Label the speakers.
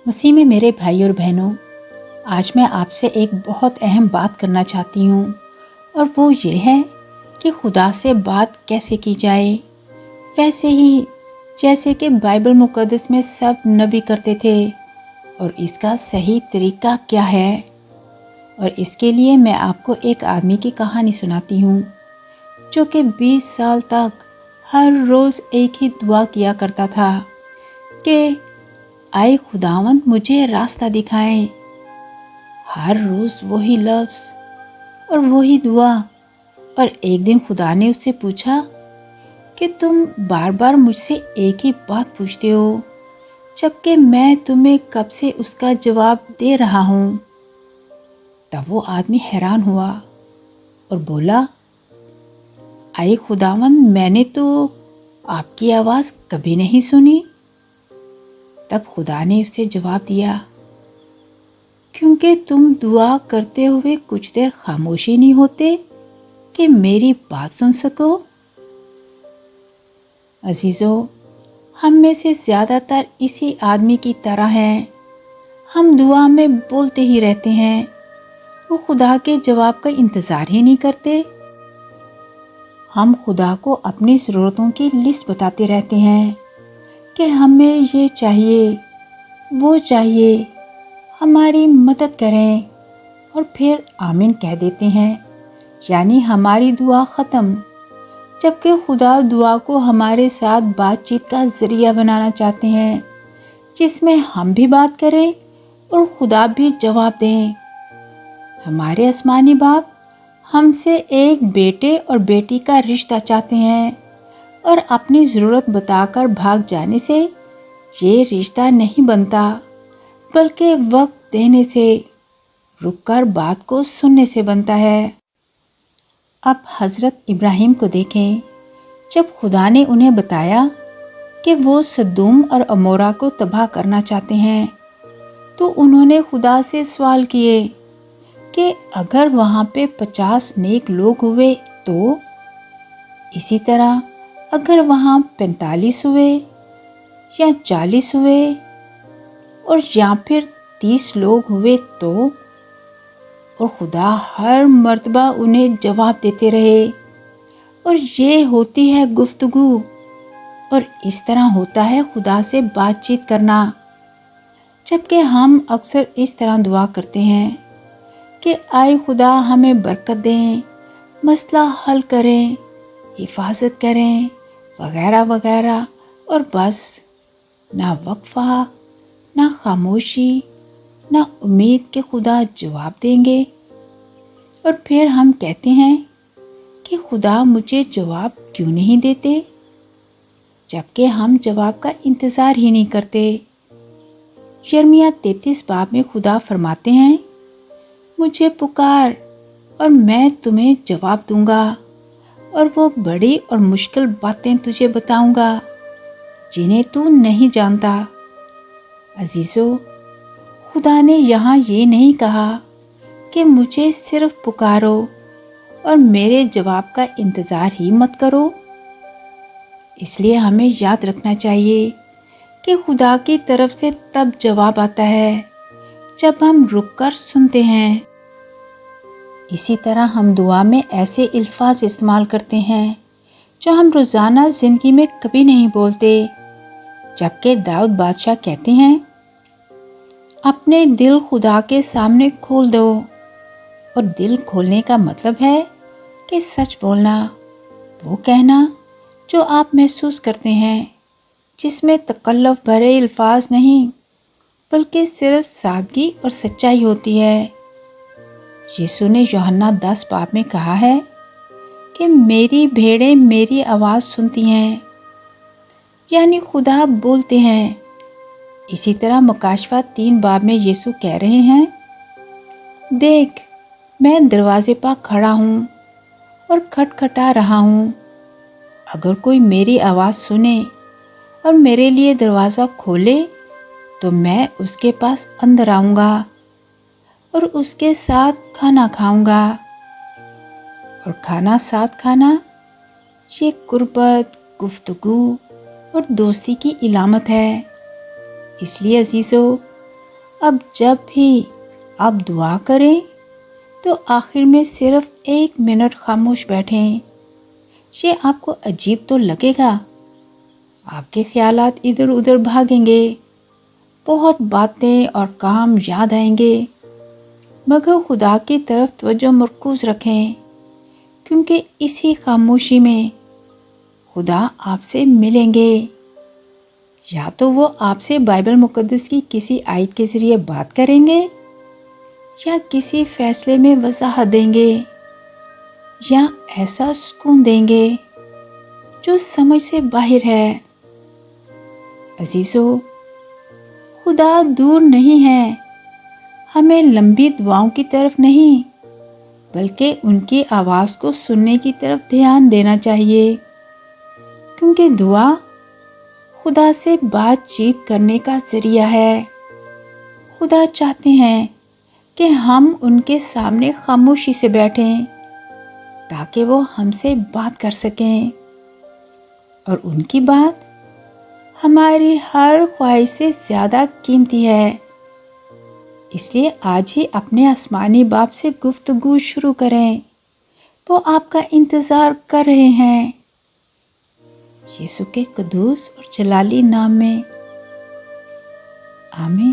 Speaker 1: मसीह में मेरे भाई और बहनों, आज मैं आपसे एक बहुत अहम बात करना चाहती हूँ और वो ये है कि खुदा से बात कैसे की जाए। वैसे ही जैसे कि बाइबल मुक़द्दस में सब नबी करते थे, और इसका सही तरीका क्या है। और इसके लिए मैं आपको एक आदमी की कहानी सुनाती हूँ जो कि 20 साल तक हर रोज़ एक ही दुआ किया करता था कि आए खुदावंद मुझे रास्ता दिखाएं। हर रोज़ वही लफ्ज़ और वही दुआ। और एक दिन खुदा ने उससे पूछा कि तुम बार बार मुझसे एक ही बात पूछते हो, जबकि मैं तुम्हें कब से उसका जवाब दे रहा हूँ। तब वो आदमी हैरान हुआ और बोला, आए खुदावंद मैंने तो आपकी आवाज़ कभी नहीं सुनी। तब खुदा ने उससे जवाब दिया, क्योंकि तुम दुआ करते हुए कुछ देर खामोशी नहीं होते कि मेरी बात सुन सको। अजीज़ों, हम में से ज़्यादातर इसी आदमी की तरह हैं। हम दुआ में बोलते ही रहते हैं, वो खुदा के जवाब का इंतज़ार ही नहीं करते। हम खुदा को अपनी ज़रूरतों की लिस्ट बताते रहते हैं कि हमें ये चाहिए, वो चाहिए, हमारी मदद करें, और फिर आमीन कह देते हैं, यानी हमारी दुआ ख़त्म। जबकि खुदा दुआ को हमारे साथ बातचीत का ज़रिया बनाना चाहते हैं, जिसमें हम भी बात करें और खुदा भी जवाब दें। हमारे आसमानी बाप हमसे एक बेटे और बेटी का रिश्ता चाहते हैं, और अपनी ज़रूरत बताकर भाग जाने से ये रिश्ता नहीं बनता, बल्कि वक्त देने से, रुककर बात को सुनने से बनता है। अब हज़रत इब्राहिम को देखें। जब खुदा ने उन्हें बताया कि वो सदूम और अमोरा को तबाह करना चाहते हैं, तो उन्होंने खुदा से सवाल किए कि अगर वहाँ पे 50 नेक लोग हुए तो, इसी तरह अगर वहाँ 45 हुए या 40 हुए और या फिर 30 लोग हुए तो। और खुदा हर मर्तबा उन्हें जवाब देते रहे। और ये होती है गुफ्तगू, और इस तरह होता है खुदा से बातचीत करना। जबकि हम अक्सर इस तरह दुआ करते हैं कि आए खुदा हमें बरकत दें, मसला हल करें, हिफाजत करें, वगैरह वगैरह, और बस ना वक्फा, ना खामोशी, ना उम्मीद कि खुदा जवाब देंगे। और फिर हम कहते हैं कि खुदा मुझे जवाब क्यों नहीं देते, जबकि हम जवाब का इंतज़ार ही नहीं करते। यिर्मयाह 33 बाब में खुदा फरमाते हैं, मुझे पुकार और मैं तुम्हें जवाब दूंगा, और वो बड़ी और मुश्किल बातें तुझे बताऊंगा जिन्हें तू नहीं जानता। अजीज़ों, खुदा ने यहाँ ये नहीं कहा कि मुझे सिर्फ पुकारो और मेरे जवाब का इंतज़ार ही मत करो। इसलिए हमें याद रखना चाहिए कि खुदा की तरफ से तब जवाब आता है जब हम रुककर सुनते हैं। इसी तरह हम दुआ में ऐसे अल्फाज इस्तेमाल करते हैं जो हम रोज़ाना ज़िंदगी में कभी नहीं बोलते। जबकि दाऊद बादशाह कहते हैं, अपने दिल खुदा के सामने खोल दो। और दिल खोलने का मतलब है कि सच बोलना, वो कहना जो आप महसूस करते हैं, जिसमें तकल्लुफ़ भरे अल्फाज नहीं, बल्कि सिर्फ सादगी और सच्चाई होती है। यीशु ने यूहन्ना 10 बाब में कहा है कि मेरी भेड़ें मेरी आवाज़ सुनती हैं, यानी खुदा बोलते हैं। इसी तरह मुकाशवा 3 बाब में यीशु कह रहे हैं, देख मैं दरवाजे पर खड़ा हूँ और खटखटा रहा हूँ। अगर कोई मेरी आवाज़ सुने और मेरे लिए दरवाज़ा खोले, तो मैं उसके पास अंदर आऊँगा और उसके साथ खाना खाऊँगा। और खाना साथ खाना, ये कुर्बत, गुफ्तगू और दोस्ती की इलामत है। इसलिए अजीज़ों, اب جب بھی آپ دعا کریں تو آخر میں صرف 1 منٹ خاموش بیٹھیں۔ یہ آپ کو عجیب تو لگے گا، آپ کے خیالات ادھر ادھر بھاگیں گے، بہت باتیں اور کام یاد آئیں گے، مگر خدا کی طرف توجہ مرکوز رکھیں، کیونکہ اسی خاموشی میں خدا آپ سے ملیں گے۔ یا تو وہ آپ سے بائبل مقدس کی کسی آیت کے ذریعے بات کریں گے، یا کسی فیصلے میں وضاحت دیں گے، یا ایسا سکون دیں گے جو سمجھ سے باہر ہے۔ عزیزو، خدا دور نہیں ہے، ہمیں لمبی دعاؤں کی طرف نہیں بلکہ ان کی آواز کو سننے کی طرف دھیان دینا چاہیے، کیونکہ دعا خدا سے بات چیت کرنے کا ذریعہ ہے۔ خدا چاہتے ہیں کہ ہم ان کے سامنے خاموشی سے بیٹھیں تاکہ وہ ہم سے بات کر سکیں، اور ان کی بات ہماری ہر خواہش سے زیادہ قیمتی ہے۔ اس لیے آج ہی اپنے آسمانی باپ سے گفتگو شروع کریں، وہ آپ کا انتظار کر رہے ہیں۔ یسوع کے قدوس اور جلالی نام میں آمین۔